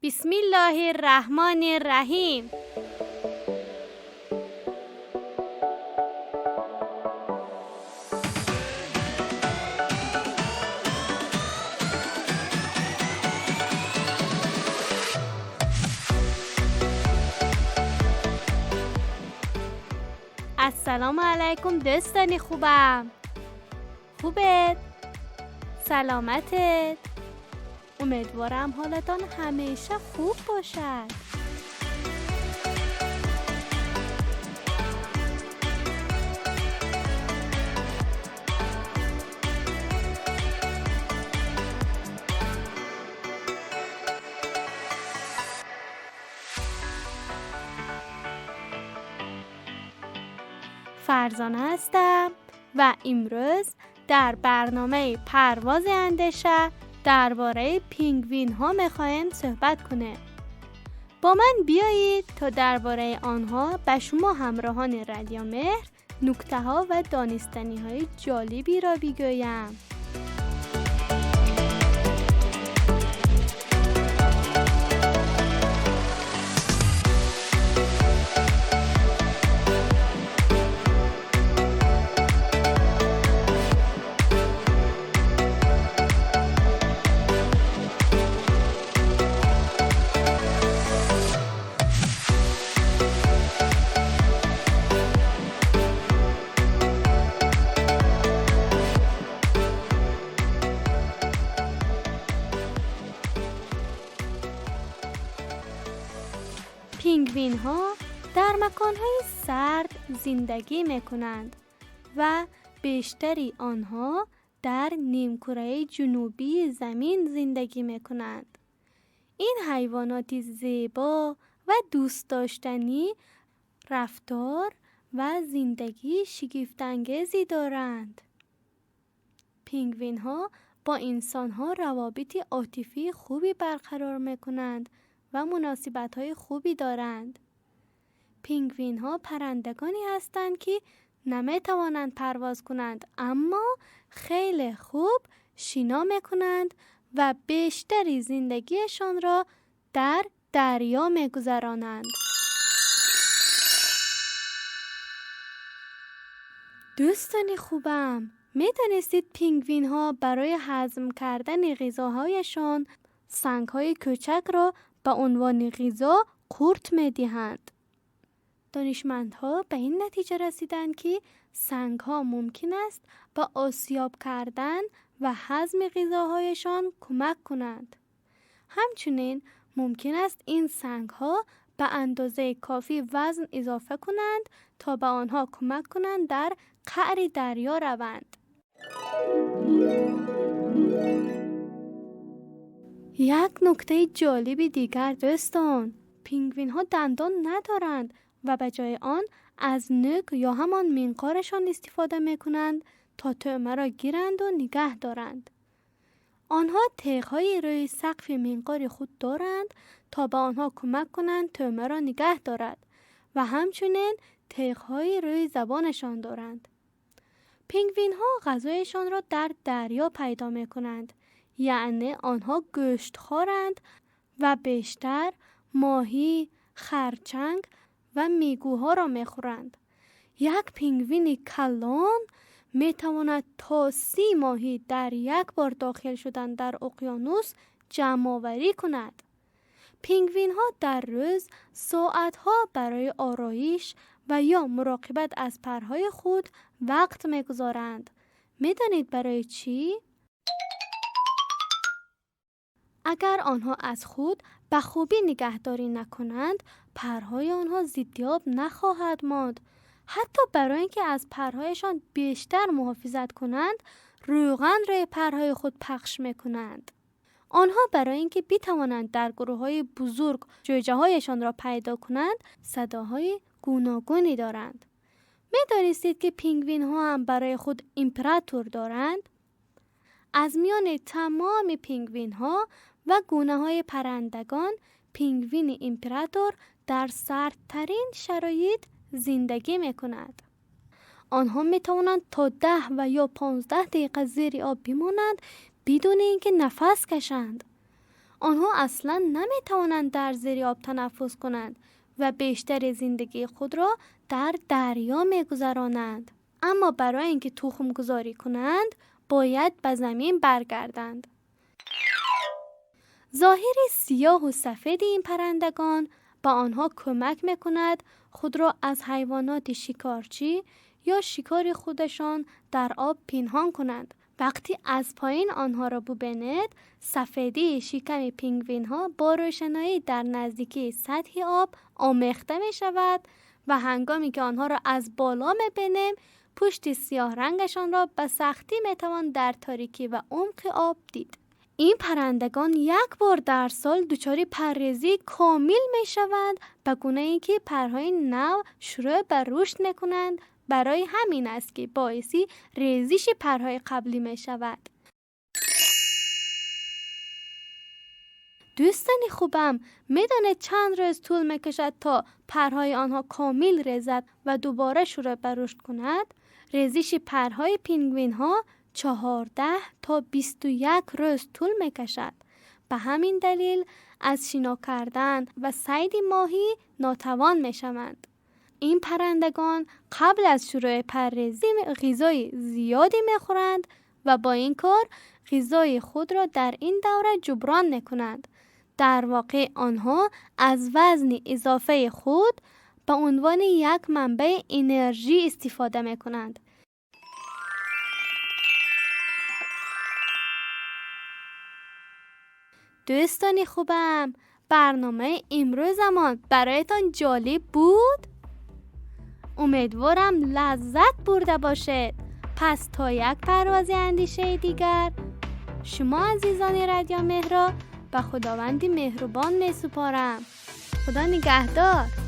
بسم الله الرحمن الرحیم. السلام علیکم دوستان خوبم. خوبت؟ سلامتت؟ امیدوارم حالتان همیشه خوب باشد. فرزانه هستم و امروز در برنامه پرواز اندیشه درباره پینگوین ها میخوایم صحبت کنیم. با من بیایید تا درباره آنها به شما همراهان رادیو مهر نکته ها و دانستنی های جالبی را بگویم. پینگوین ها در مکان‌های سرد زندگی می‌کنند و بیشتری آنها در نیمکره جنوبی زمین زندگی می‌کنند. این حیوانات زیبا و دوست داشتنی رفتار و زندگی شگفت‌انگیزی دارند. پینگوین ها با انسان ها روابط عاطفی خوبی برقرار می‌کنند و مناسبت‌های خوبی دارند. پینگوین ها پرندگانی هستند که نمی‌توانند پرواز کنند اما خیلی خوب شنا می‌کنند و بیشتری زندگیشان را در دریا می‌گذرانند. دوستان خوبم، می‌دانستید پینگوین ها برای هضم کردن غذاهایشان سنگ‌های کوچک را به عنوان غذا قورت می‌دهند. دانشمندها به این نتیجه رسیدند که سنگ‌ها ممکن است به آسیاب کردن و هضم غذاهایشان کمک کنند. همچنین ممکن است این سنگ‌ها به اندازه کافی وزن اضافه کنند تا به آنها کمک کنند در قعر دریا روند. یک نکته جالب دیگر دوستان، پینگوین ها دندان ندارند و به جای آن از نوک یا همان منقارشان استفاده می کنند تا طعمه را گیرند و نگه دارند. آنها تیغ‌های روی سقف منقار خود دارند تا به آنها کمک کنند طعمه را نگه دارد و همچنین تیغ‌های روی زبانشان دارند. پینگوین ها غذایشان را در دریا پیدا می کنند، یعنی آنها گوشت خورند و بیشتر ماهی، خرچنگ و میگوها را می خورند. یک پینگوین کلان می تواند تا 30 ماهی در یک بار داخل شدن در اقیانوس جمع آوری کند. پینگوین ها در روز ساعت ها برای آرایش و یا مراقبت از پرهای خود وقت می گذارند. می دانید برای چی؟ اگر آنها از خود به خوبی نگهداری نکنند، پرهای آنها ضدیاب نخواهد ماند. حتی برای اینکه از پرهایشان بیشتر محافظت کنند، روغن روی پرهای خود پخش میکنند. آنها برای اینکه بتوانند در گروه‌های بزرگ جوجه‌هایشان را پیدا کنند، صداهای گوناگونی دارند. می‌دانستید که پینگوین ها هم برای خود امپراتور دارند؟ از میان تمام پینگوین ها و گونه های پرندگان، پینگوین امپراتور در سردترین شرایط زندگی می کند. آنها می توانند تا 10 و یا 15 دقیقه زیر آب بمانند بدون اینکه نفس کشند. آنها اصلا نمیتوانند در زیر آب تنفس کنند و بیشتر زندگی خود را در دریا میگذرانند. اما برای اینکه تخم گذاری کنند باید به زمین برگردند. ظاهر سیاه و سفید این پرندگان با آنها کمک میکند خود را از حیوانات شکارچی یا شکار خودشان در آب پنهان کنند. وقتی از پایین آنها را ببینید، سفیدی شکم پینگوین ها با روشنایی در نزدیکی سطح آب آمیخته می شود و هنگامی که آنها را از بالا می بینیم، پشت سیاه رنگشان را به سختی می توان در تاریکی و عمق آب دید. این پرندگان یک بار در سال دچار پرریزی کامل می شوند، به گونه‌ای که پرهای نو شروع به رشد می کنند. برای همین است که باعثی ریزش پرهای قبلی می شود. دوستان خوبم، می دانید چند روز طول می کشد تا پرهای آنها کامل ریزد و دوباره شروع به رشد کند؟ ریزش پرهای پینگوین ها 14 تا 21 روز طول می کشد. به همین دلیل از شنا کردن و صید ماهی ناتوان می شوند. این پرندگان قبل از شروع پرریزی غذای زیادی می خورند و با این کار غذای خود را در این دوره جبران می کنند. در واقع آنها از وزن اضافه خود به عنوان یک منبع انرژی استفاده می کنند. دوستان خوبم، برنامه امروزمان برایتان جالب بود؟ امیدوارم لذت برده باشید. پس تا یک پرواز اندیشه دیگر، شما عزیزان رادیو مهر را به خداوند مهربان می سپارم. خدا نگهدار.